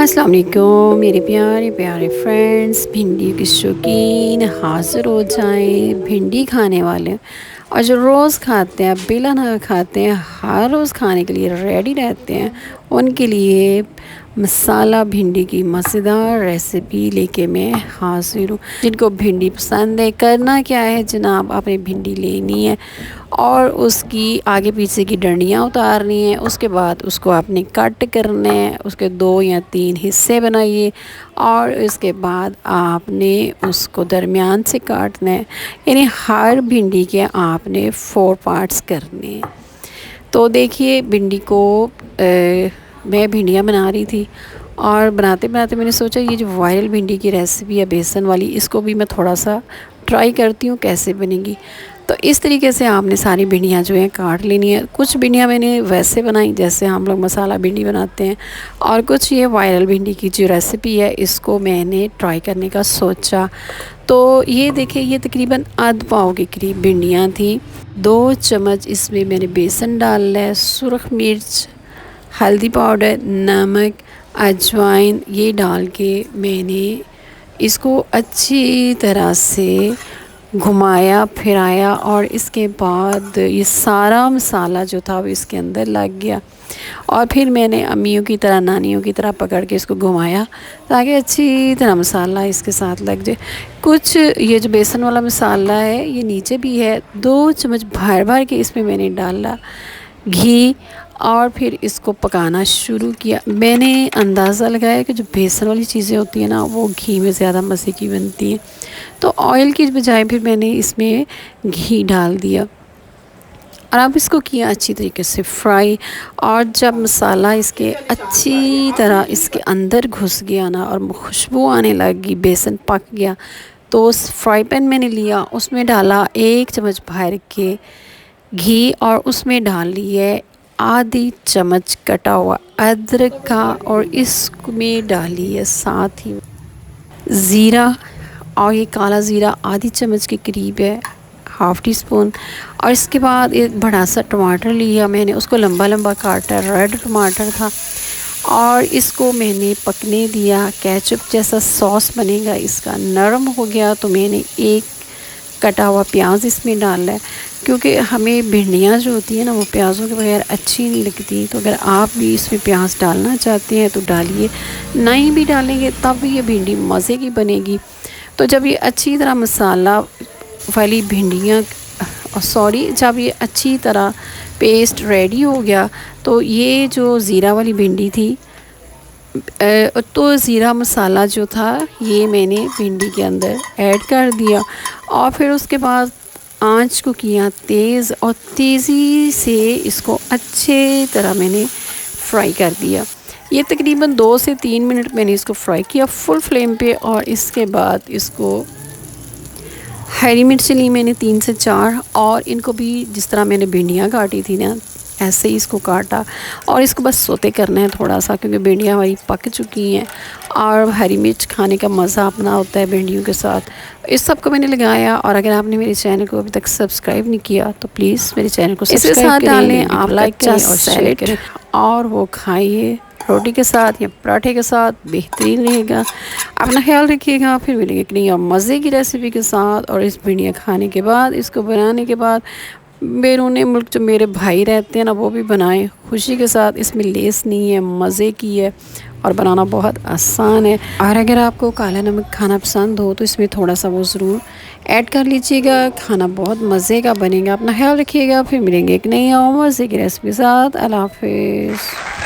अस्सलाम वालेकुम मेरे प्यारे प्यारे फ्रेंड्स। भिंडी के शौकीन हाज़िर हो जाएं। भिंडी खाने वाले और जो रोज़ खाते हैं बिला ना खाते हैं, हर रोज़ खाने के लिए रेडी रहते हैं, उनके लिए मसाला भिंडी की मज़ेदार रेसिपी लेके मैं हाज़िर हूँ। जिनको भिंडी पसंद है, करना क्या है जनाब, आपने भिंडी लेनी है और उसकी आगे पीछे की डंडियाँ उतारनी है। उसके बाद उसको आपने कट करना है, उसके 2 या 3 हिस्से बनाइए और इसके बाद आपने उसको दरमियान से काटना है। यानी हर भिंडी के आपने 4 पार्ट्स करने हैं। तो देखिए भिंडी को मैं भिंडियाँ बना रही थी और बनाते बनाते मैंने सोचा ये जो वायरल भिंडी की रेसिपी है बेसन वाली, इसको भी मैं थोड़ा सा ट्राई करती हूँ कैसे बनेगी। तो इस तरीके से आपने सारी भिंडियाँ जो हैं काट लेनी है। कुछ भिंडियाँ मैंने वैसे बनाई जैसे हम लोग मसाला भिंडी बनाते हैं, और कुछ ये वायरल भिंडी की जो रेसिपी है इसको मैंने ट्राई करने का सोचा। तो ये देखिए, ये तकरीबन आध पाव के करीब भिंडियाँ थी। 2 चम्मच इसमें मैंने बेसन डाल है, सुरख मिर्च, हल्दी पाउडर, नमक, अजवाइन, ये डाल के मैंने इसको अच्छी तरह से घुमाया फिराया और इसके बाद ये सारा मसाला जो था वो इसके अंदर लग गया। और फिर मैंने अम्मियों की तरह नानियों की तरह पकड़ के इसको घुमाया ताकि अच्छी तरह मसाला इसके साथ लग जाए। कुछ ये जो बेसन वाला मसाला है ये नीचे भी है। 2 चम्मच भर भर के इसमें मैंने डाला घी और फिर इसको पकाना शुरू किया। मैंने अंदाज़ा लगाया कि जो बेसन वाली चीज़ें होती हैं ना वो घी में ज़्यादा मज़े की बनती हैं, तो ऑयल की बजाय फिर मैंने इसमें घी डाल दिया और अब इसको किया अच्छी तरीके से फ्राई। और जब मसाला इसके अच्छी तरह इसके अंदर घुस गया ना और खुशबू आने लगी, बेसन पक गया, तो उस फ्राई पैन मैंने लिया, उसमें डाला 1 चम्मच भर के घी और उसमें डाल ली है आधी चम्मच कटा हुआ अदरक का, और इसमें डाली है साथ ही ज़ीरा, और ये काला ज़ीरा आधी चम्मच के करीब है, हाफ़ टी स्पून। और इसके बाद एक बड़ा सा टमाटर लिया मैंने, उसको लंबा लंबा काटा, रेड टमाटर था, और इसको मैंने पकने दिया। केचप जैसा सॉस बनेगा इसका। नरम हो गया तो मैंने एक कटा हुआ प्याज इसमें डाला है, क्योंकि हमें भिंडियाँ जो होती हैं ना वो प्याज़ों के बगैर अच्छी नहीं लगती। तो अगर आप भी इसमें प्याज डालना चाहते हैं तो डालिए, नहीं भी डालेंगे तब भी ये भिंडी मज़े की बनेगी। तो जब ये अच्छी तरह मसाला वाली भिंडियाँ जब ये अच्छी तरह पेस्ट रेडी हो गया तो ये जो ज़ीरा वाली भिंडी थी तो ज़ीरा मसाला जो था ये मैंने भिंडी के अंदर ऐड कर दिया और फिर उसके बाद आंच को किया तेज़ और तेज़ी से इसको अच्छे तरह मैंने फ्राई कर दिया। ये तकरीबन 2 से 3 मिनट मैंने इसको फ्राई किया फुल फ्लेम पे। और इसके बाद इसको हरी मिर्च ली मैंने 3 से 4, और इनको भी जिस तरह मैंने भिंडियाँ काटी थी ना ऐसे ही इसको काटा और इसको बस सोते करना है थोड़ा सा, क्योंकि भिंडियाँ हमारी पक चुकी हैं और हरी मिर्च खाने का मज़ा अपना होता है भिंडियों के साथ। इस सब को मैंने लगाया। और अगर आपने मेरे चैनल को अभी तक सब्सक्राइब नहीं किया तो प्लीज़ मेरे चैनल को सब्सक्राइब करें, डालें, आप लाइक करें और शेयर करें और वो खाइए रोटी के साथ या पराठे के साथ, बेहतरीन रहेगा। अपना ख्याल रखिएगा। फिर मिलेंगे एक नई और मज़े की रेसिपी के साथ। और इस भिंडियाँ खाने के बाद, इसको बनाने के बाद बैरून मुल्क जो मेरे भाई रहते हैं ना वो भी बनाएं खुशी के साथ। इसमें लेस नहीं है, मज़े की है और बनाना बहुत आसान है। और अगर आपको काला नमक खाना पसंद हो तो इसमें थोड़ा सा वो ज़रूर ऐड कर लीजिएगा। खाना बहुत मज़े का बनेगा। अपना ख्याल रखिएगा। फिर मिलेंगे एक नई और मज़े की रेसिपी के साथ। अल्लाह हाफ़िज़।